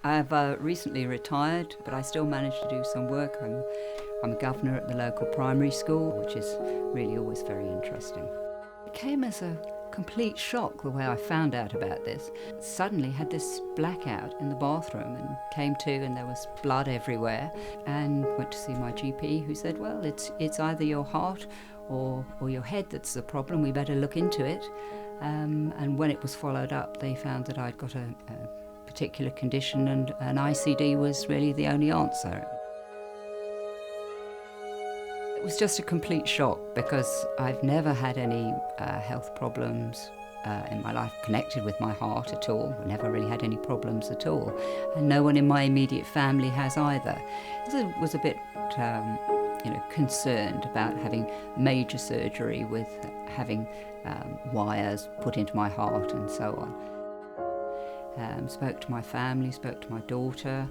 I've recently retired, but I still manage to do some work. I'm a governor at the local primary school, which is really always very interesting. It came as a complete shock the way I found out about this. Suddenly had this blackout in the bathroom and came to and there was blood everywhere, and went to see my GP, who said, well, it's either your heart or your head that's the problem. We better look into it. And when it was followed up, they found that I'd got a particular condition, and an ICD was really the only answer. It was just a complete shock because I've never had any health problems in my life connected with my heart at all. I never really had any problems at all, and no one in my immediate family has either. I was a bit concerned about having major surgery with having wires put into my heart and so on. Spoke to my family, spoke to my daughter,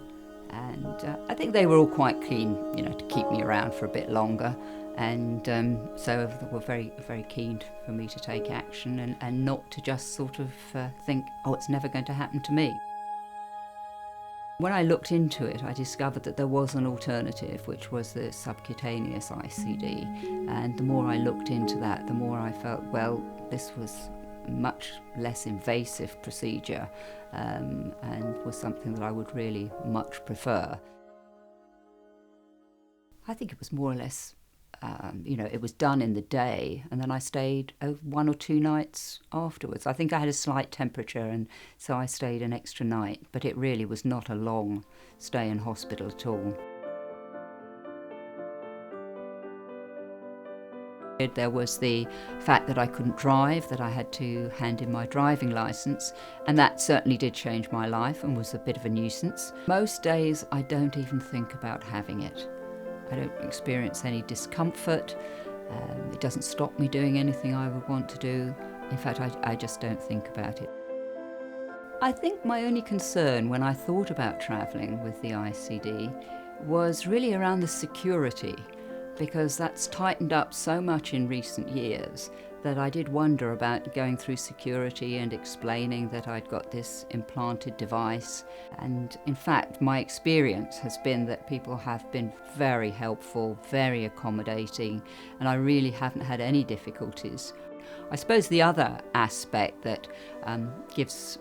and I think they were all quite keen, to keep me around for a bit longer, and so they were very, very keen for me to take action and not to just sort of think, oh, it's never going to happen to me. When I looked into it, I discovered that there was an alternative, which was the subcutaneous ICD, and the more I looked into that, the more I felt, well, this was a much less invasive procedure, and was something that I would really much prefer. I think it was more or less, it was done in the day, and then I stayed 1 or 2 nights afterwards. I think I had a slight temperature, and so I stayed an extra night, but it really was not a long stay in hospital at all. There was the fact that I couldn't drive, that I had to hand in my driving licence, and that certainly did change my life and was a bit of a nuisance. Most days I don't even think about having it. I don't experience any discomfort. It doesn't stop me doing anything I would want to do. In fact, I just don't think about it. I think my only concern when I thought about travelling with the ICD was really around the security, because that's tightened up so much in recent years that I did wonder about going through security and explaining that I'd got this implanted device. And in fact, my experience has been that people have been very helpful, very accommodating, and I really haven't had any difficulties. I suppose the other aspect that gives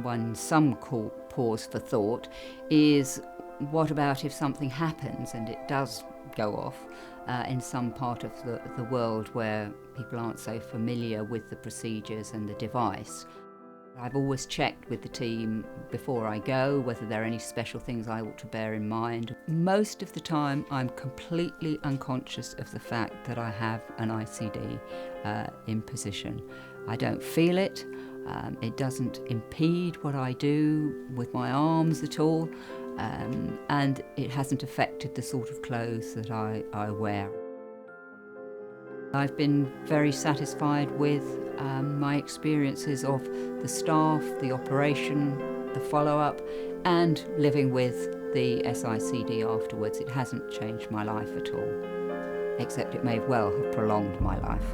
one some pause for thought is, what about if something happens and it does go off in some part of the world where people aren't so familiar with the procedures and the device? I've always checked with the team before I go whether there are any special things I ought to bear in mind. Most of the time I'm completely unconscious of the fact that I have an ICD in position. I don't feel it. It doesn't impede what I do with my arms at all. And it hasn't affected the sort of clothes that I wear. I've been very satisfied with my experiences of the staff, the operation, the follow-up, and living with the SICD afterwards. It hasn't changed my life at all, except it may well have prolonged my life.